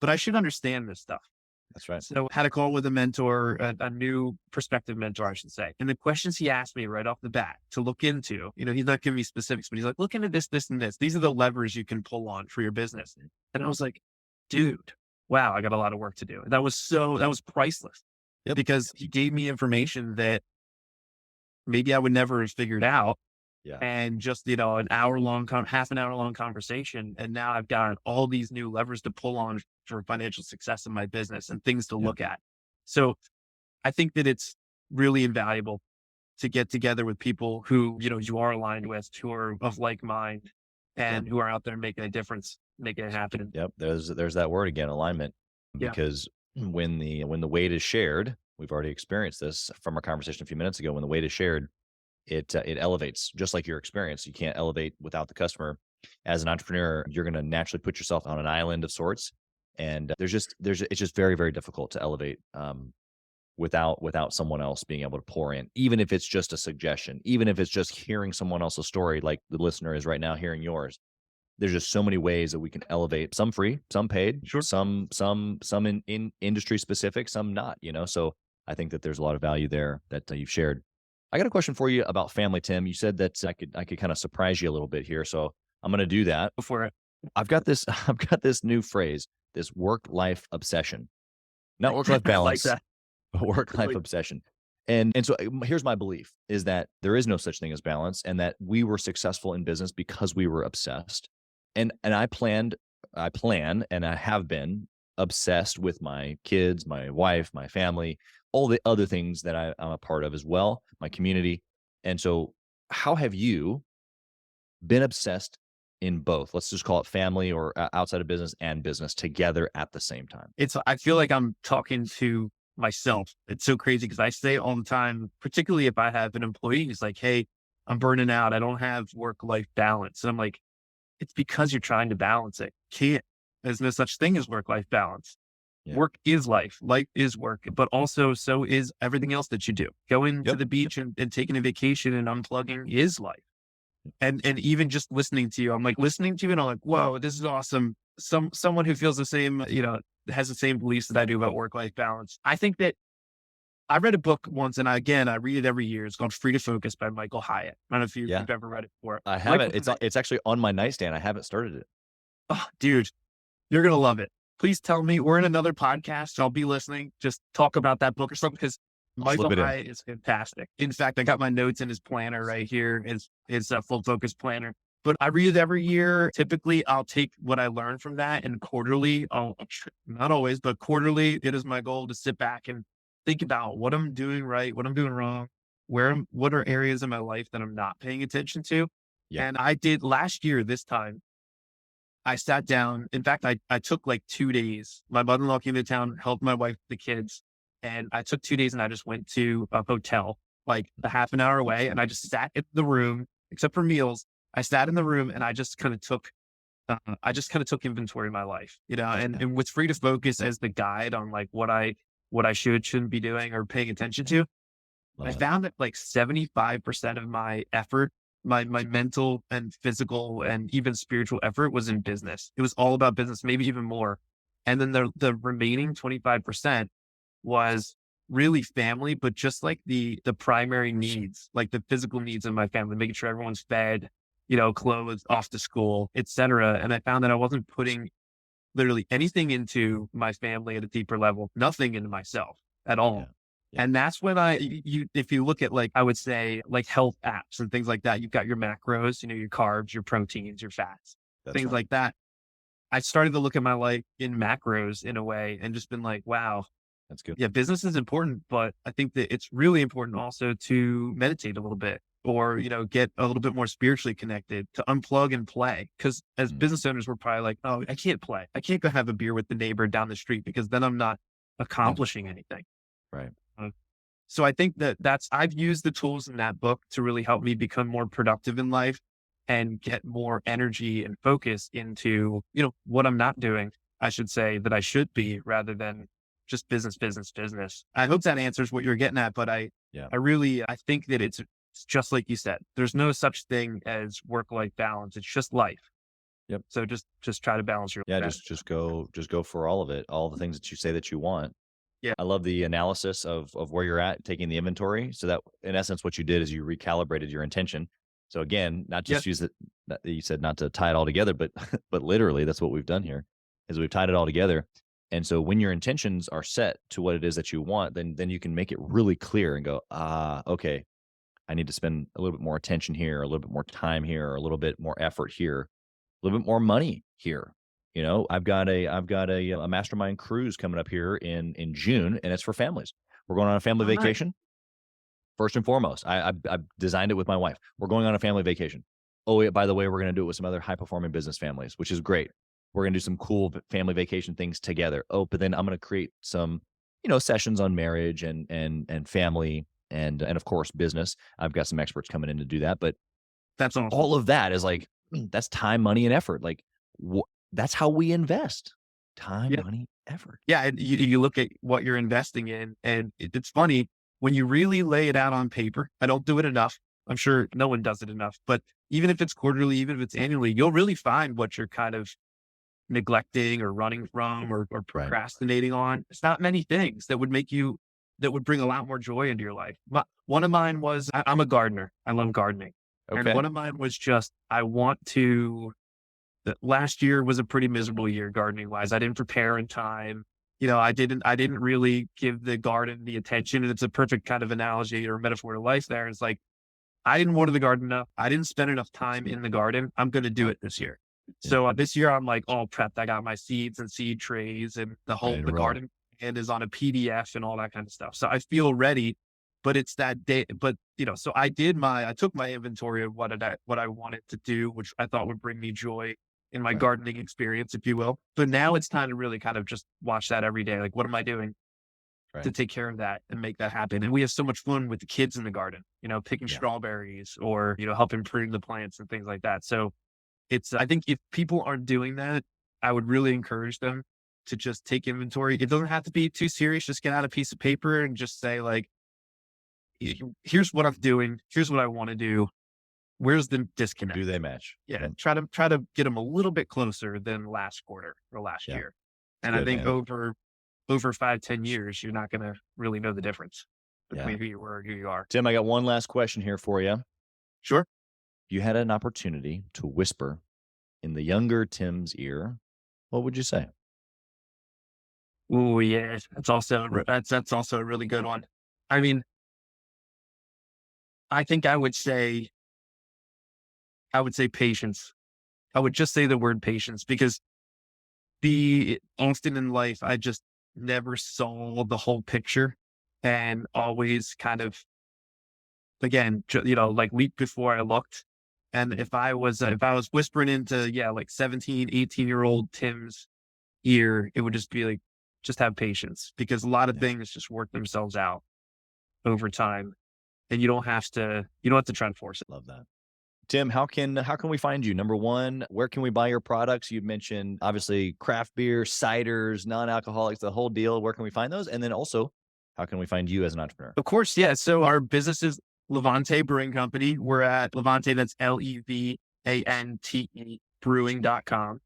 but I should understand this stuff. That's right. So I had a call with a mentor, a new prospective mentor, I should say. And the questions he asked me right off the bat to look into, he's not giving me specifics, but he's like, look into this, this, and this. These are the levers you can pull on for your business. And I was like, dude, wow, I got a lot of work to do. And that was priceless. Yep. Because he gave me information that maybe I would never have figured out. Yeah. And just, half an hour long conversation. And now I've got all these new levers to pull on for financial success in my business and things to look at. So I think that it's really invaluable to get together with people who, you are aligned with, who are of like mind, and who are out there making a difference, making it happen. Yep. There's that word again, alignment, because when the weight is shared, we've already experienced this from our conversation a few minutes ago. When the weight is shared, it elevates, just like your experience. You can't elevate without the customer. As an entrepreneur, you're going to naturally put yourself on an island of sorts, and it's just very, very difficult to elevate without someone else being able to pour in, even if it's just a suggestion, even if it's just hearing someone else's story, like the listener is right now hearing yours. There's just so many ways that we can elevate, some free, some paid, Sure. some in industry specific, some not, so I think that there's a lot of value there that you've shared. I got a question for you about family, Tim. You said that I could kind of surprise you a little bit here. So I'm going to do that. Before it. I've got this new phrase, this work-life obsession, not work-life balance, like that. but work-life obsession. And so here's my belief is that there is no such thing as balance, and that we were successful in business because we were obsessed. And I plan, and I have been obsessed with my kids, my wife, my family, all the other things that I'm a part of as well, my community. And so how have you been obsessed in both? Let's just call it family or outside of business and business together at the same time. I feel like I'm talking to myself. It's so crazy because I say all the time, particularly if I have an employee who's like, hey, I'm burning out. I don't have work-life balance. And I'm like, it's because you're trying to balance it. Can't. There's no such thing as work-life balance. Yeah. Work is life. Life is work, but also so is everything else that you do. Going to the beach and taking a vacation and unplugging is life. And even just listening to you, I'm like listening to you and I'm like, whoa, this is awesome. Someone who feels the same, has the same beliefs that I do about work-life balance. I think that I read a book once and I read it every year. It's called Free to Focus by Michael Hyatt. I don't know if you've ever read it before. I haven't. It's actually on my nightstand. I haven't started it. Oh, dude, you're going to love it. Please tell me we're in another podcast. I'll be listening. Just talk about that book or something because Michael Hyatt is fantastic. In fact, I got my notes in his planner right here. His full focus planner. But I read it every year. Typically, I'll take what I learned from that and quarterly, not always, but quarterly, it is my goal to sit back and think about what I'm doing right, what I'm doing wrong, what are areas in my life that I'm not paying attention to. Yeah. And I did last year, this time, I sat down. In fact, I took like 2 days. My mother-in-law came to town, helped my wife, the kids. And I took 2 days and I just went to a hotel, like a half an hour away. And I just sat in the room, except for meals. I sat in the room and I just kind of took inventory of my life, and with Free to Focus as the guide on like what I shouldn't be doing or paying attention to. I found that like 75% of my effort, my mental and physical and even spiritual effort was in business. It was all about business, maybe even more. And then the remaining 25% was really family, but just like the primary needs, like the physical needs of my family, making sure everyone's fed, clothes, off to school, etc. And I found that I wasn't putting literally anything into my family at a deeper level, nothing into myself at all. Yeah. Yeah. And that's when if you look at like, I would say like health apps and things like that, you've got your macros, your carbs, your proteins, your fats, things like that. I started to look at my life in macros in a way and just been like, wow, that's good. Yeah. Business is important, but I think that it's really important also to meditate a little bit or, get a little bit more spiritually connected, to unplug and play. Cause as business owners, we're probably like, oh, I can't play. I can't go have a beer with the neighbor down the street because then I'm not accomplishing anything. Right. So I think I've used the tools in that book to really help me become more productive in life and get more energy and focus into, what I'm not doing, I should say, that I should be, rather than just business. I hope that answers what you're getting at, but I think that it's just like you said, there's no such thing as work-life balance. It's just life. Yep. So just try to balance your life. Just go for all of it, all the things that you say that you want. Yeah. I love the analysis of where you're at, taking the inventory. So that in essence, what you did is you recalibrated your intention. So again, not just use it, you said not to tie it all together, but literally that's what we've done here is we've tied it all together. And so when your intentions are set to what it is that you want, then you can make it really clear and go, okay, I need to spend a little bit more attention here, a little bit more time here, or a little bit more effort here, a little bit more money here. I've got a mastermind cruise coming up here in June, and it's for families. We're going on a family vacation. Nice. First and foremost, I designed it with my wife. We're going on a family vacation. Oh, yeah, by the way, we're going to do it with some other high performing business families, which is great. We're going to do some cool family vacation things together. Oh, but then I'm going to create some, sessions on marriage and family and of course business. I've got some experts coming in to do that, but that's awesome. All of that is like, that's time, money, and effort. Like that's how we invest time, money, effort. Yeah. And you look at what you're investing in, and it's funny when you really lay it out on paper. I don't do it enough. I'm sure no one does it enough, but even if it's quarterly, even if it's annually, you'll really find what you're kind of neglecting or running from or procrastinating on. It's not many things that would bring a lot more joy into your life. One of mine was, I'm a gardener. I love gardening. Okay. And one of mine was just, last year was a pretty miserable year gardening wise. I didn't prepare in time. I didn't really give the garden the attention. And it's a perfect kind of analogy or metaphor to life there. It's like, I didn't water the garden enough. I didn't spend enough time in the garden. I'm going to do it this year. So this year I'm like all prepped. I got my seeds and seed trays and the garden and is on a PDF and all that kind of stuff. So I feel ready, but it's that day. But so I took my inventory of what I wanted to do, which I thought would bring me joy in my gardening experience, if you will. But now it's time to really kind of just watch that every day. Like, what am I doing? to take care of that and make that happen. And we have so much fun with the kids in the garden, picking Yeah. strawberries or, helping prune the plants and things like that. So I think if people aren't doing that, I would really encourage them to just take inventory. It doesn't have to be too serious. Just get out a piece of paper and just say like, here's what I'm doing. Here's what I want to do. Where's the disconnect? Do they match? Yeah. Try to get them a little bit closer than last quarter or last Yeah. year. And Good, I think man. over 5-10 years, you're not going to really know the difference between Yeah. who you were and who you are. Tim, I got one last question here for you. Sure. If you had an opportunity to whisper in the younger Tim's ear, what would you say? Oh yeah. That's also a really good one. I mean, I think I would say patience. I would just say the word patience because often in life, I just never saw the whole picture and always kind of, again, like leap before I looked. And if I was whispering into, like 17, 18-year-old Tim's ear, it would just be like, just have patience because a lot of things just work themselves out over time and you don't have to try and force it. Love that. Tim, how can we find you? Number one, where can we buy your products? You mentioned obviously craft beer, ciders, non-alcoholics, the whole deal. Where can we find those? And then also, how can we find you as an entrepreneur? Of course, yeah. So our business is Levante Brewing Company. We're at Levante, that's Levante brewing.com.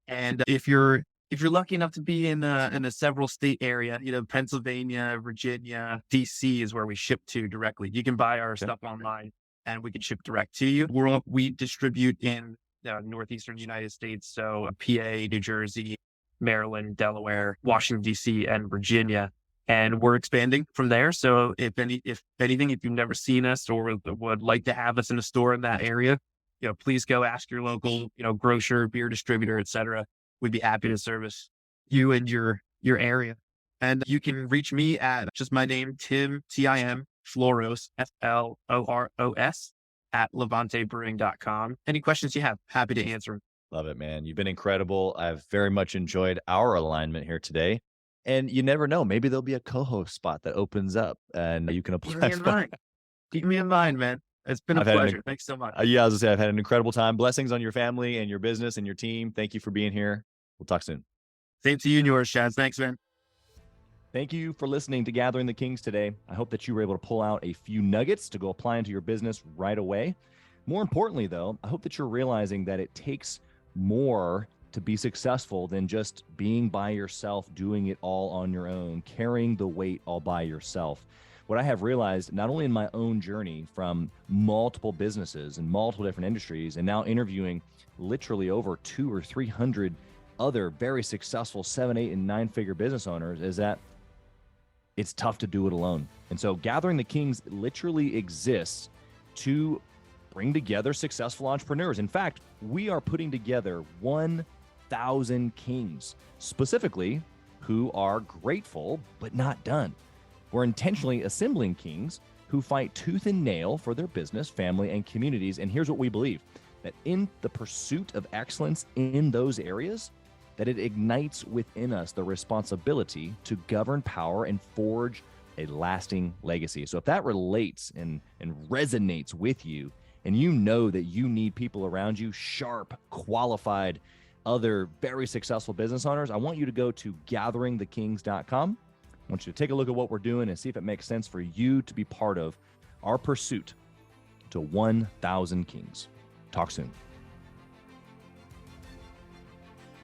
And if you're lucky enough to be in a several state area, Pennsylvania, Virginia, DC is where we ship to directly. You can buy our stuff online and we can ship direct to you. We distribute in northeastern United States. So PA, New Jersey, Maryland, Delaware, Washington, DC, and Virginia. And we're expanding from there. So if anything, if you've never seen us or would like to have us in a store in that area, please go ask your local, grocer, beer distributor, et cetera. We'd be happy to service you and your area. And you can reach me at just my name, Tim, Tim Floros, Floros at levantebrewing.com. Any questions you have, happy to answer them. Love it, man. You've been incredible. I've very much enjoyed our alignment here today. And you never know, maybe there'll be a co-host spot that opens up and you can apply. Keep me in mind, man. It's been a pleasure. Thanks so much. Yeah, I was going to say, I've had an incredible time. Blessings on your family and your business and your team. Thank you for being here. We'll talk soon. Same to you and yours, Chaz. Thanks, man. Thank you for listening to Gathering the Kings today. I hope that you were able to pull out a few nuggets to go apply into your business right away. More importantly, though, I hope that you're realizing that it takes more to be successful than just being by yourself, doing it all on your own, carrying the weight all by yourself. What I have realized, not only in my own journey from multiple businesses and multiple different industries, and now interviewing literally over 200 or 300 other very successful 7, 8, and 9-figure business owners, is that it's tough to do it alone. And so Gathering the Kings literally exists to bring together successful entrepreneurs. In fact, we are putting together 1,000 kings, specifically who are grateful but not done. We're intentionally assembling kings who fight tooth and nail for their business, family, and communities. And here's what we believe, that in the pursuit of excellence in those areas, that it ignites within us the responsibility to govern power and forge a lasting legacy. So if that relates and resonates with you, and you know that you need people around you, sharp, qualified, other very successful business owners, I want you to go to gatheringthekings.com. I want you to take a look at what we're doing and see if it makes sense for you to be part of our pursuit to 1,000 kings. Talk soon.